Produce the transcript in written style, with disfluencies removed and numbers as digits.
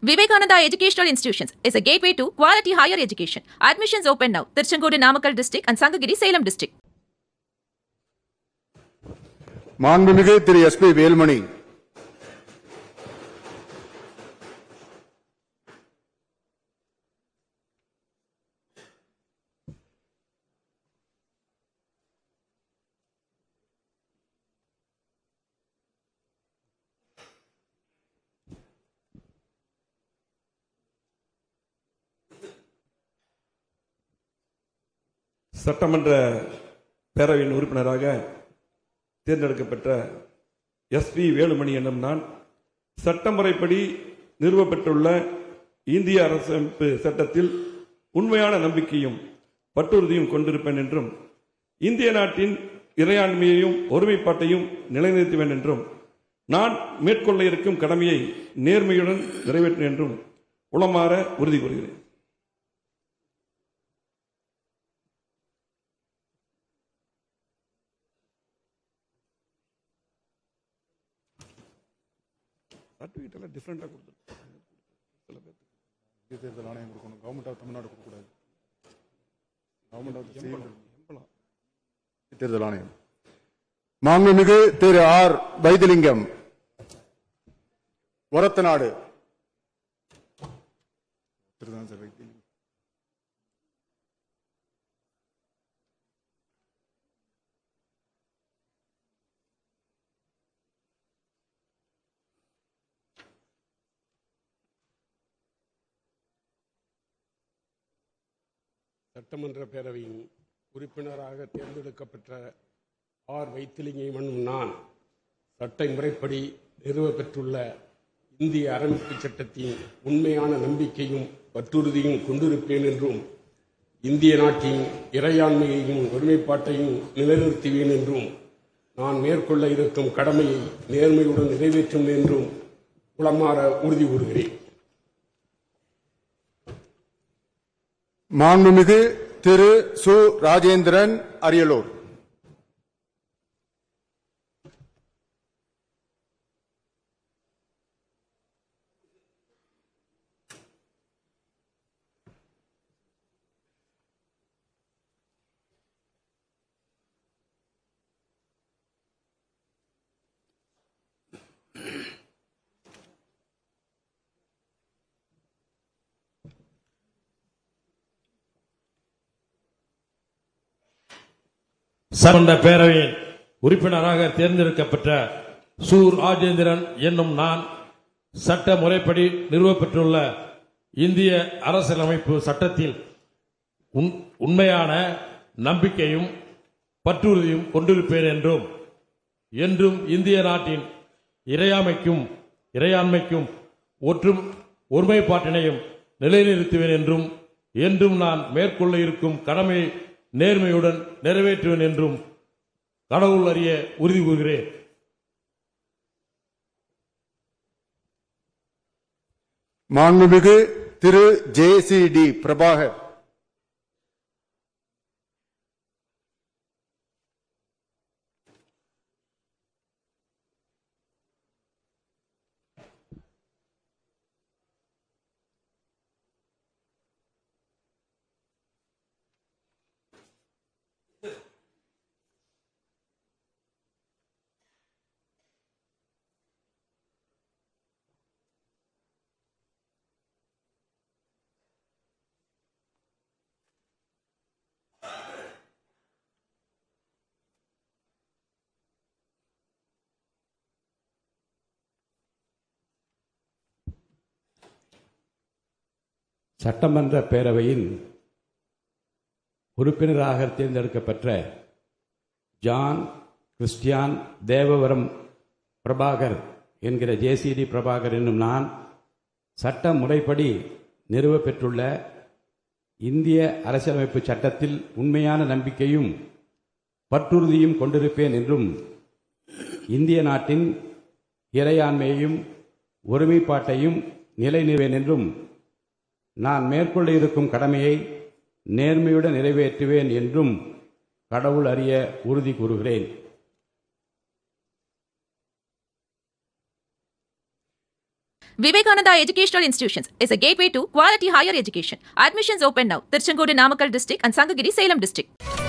Vivekananda Educational Institutions is a gateway to quality higher education. Admissions open now. Tiruchengodu Namakkal district and Sangagiri Salem district. மாண்புமிகு திரு S P. Velumani. சட்டமன்ற பேரவையின் உறுப்பினராக தேர்ந்தெடுக்கப்பட்ட S P. Velumani என்னும் நான் சட்டமுறைப்படி நிறுவப்பட்டுள்ள இந்திய அரசமைப்பு சட்டத்தில் உண்மையான நம்பிக்கையும் பற்றுறுதியும் கொண்டிருப்பேன் என்றும் இந்திய நாட்டின் இறையாண்மையையும் ஒருமைப்பாட்டையும் நிலைநிறுத்துவேன் என்றும் நான் மேற்கொள்ள இருக்கும் கடமையை நேர்மையுடன் நிறைவேற்றுவேன் என்றும் உளமாற உறுதி கூறுகிறேன். சர்டிஃபிகேட் எல்லாம் டிஃப்ரெண்டாக கொடுத்துருக்கோம். சில பேருக்கு தேர்தல் ஆணையம் கொடுக்கணும், கவர்மெண்ட் ஆஃப் தமிழ்நாடு கொடுக்கக்கூடாது. கவர்மெண்ட் ஆஃப் தேர்தல் ஆணையம். மாண்புமிகு திரு ஆர். வைத்திலிங்கம், ஒரத்தநாடு. சட்டமன்ற பேரவையின் உறுப்பினராக தேர்ந்தெடுக்கப்பட்ட ஆர். வைத்திலிங்கம் என்னும் நான் சட்ட முறைப்படி நிறுவப்பெற்றுள்ள இந்திய அரசமைப்பு சட்டத்தின் உண்மையான நம்பிக்கையும் பற்றுறுதியும் கொண்டிருப்பேன் என்றும் இந்திய நாட்டின் இறையாண்மையையும் ஒருமைப்பாட்டையும் நிலைநிறுத்துவேன் என்றும் நான் மேற்கொள்ள இருக்கும் கடமையை நேர்மையுடன் நிறைவேற்றும் என்றும் உளமாற உறுதி கூறுகிறேன். மாண்புமிகு திரு சு. ராஜேந்திரன், அரியலூர். சட்டமன்ற பேரவையின் உறுப்பினராக தேர்ந்தெடுக்கப்பட்ட சு. ராஜேந்திரன் என்னும் நான் சட்ட முறைப்படி நிறுவப்பெற்றுள்ள இந்திய அரசியலமைப்பு சட்டத்தில் உண்மையான நம்பிக்கையும் பற்றுறுதியும் கொண்டிருப்பேன் என்றும் என்றும் இந்திய நாட்டின் இறையாண்மைக்கும் ஒருமைப்பாட்டினையும் நிலைநிறுத்துவேன் என்றும் என்றும் நான் மேற்கொள்ள இருக்கும் கடமையை நேர்மையுடன் நிறைவேற்றுவேன் என்றும் கடவுள் அறிய உறுதி கூறுகிறேன். மாண்புமிகு திரு ஜே.சி.டி. பிரபாகர். சட்டமன்ற பேரவையின் உறுப்பினராக தேர்ந்தெடுக்கப்பட்ட ஜான் கிறிஸ்டியான் தேவவரம் பிரபாகர் என்கிற ஜே.சி.டி. பிரபாகர் என்னும் நான் சட்ட முறைப்படி நிறுவப்பெற்றுள்ள இந்திய அரசியலமைப்பு சட்டத்தில் உண்மையான நம்பிக்கையும் பற்றுறுதியும் கொண்டிருப்பேன் என்றும் இந்திய நாட்டின் இறையாண்மையையும் ஒருமைப்பாட்டையும் நிலைநிறுவேன் என்றும் நான் மேற்கொள்ள இருக்கும் கடமையை நேர்மையுடன் நிறைவேற்றுவேன் என்றும் கடவுள் அறிய உறுதி கூறுகிறேன். Vivekananda Educational Institutions is a gateway to quality higher education. Admissions open now. Tirchangodu, Namakkal district and Sangagiri, Salem district.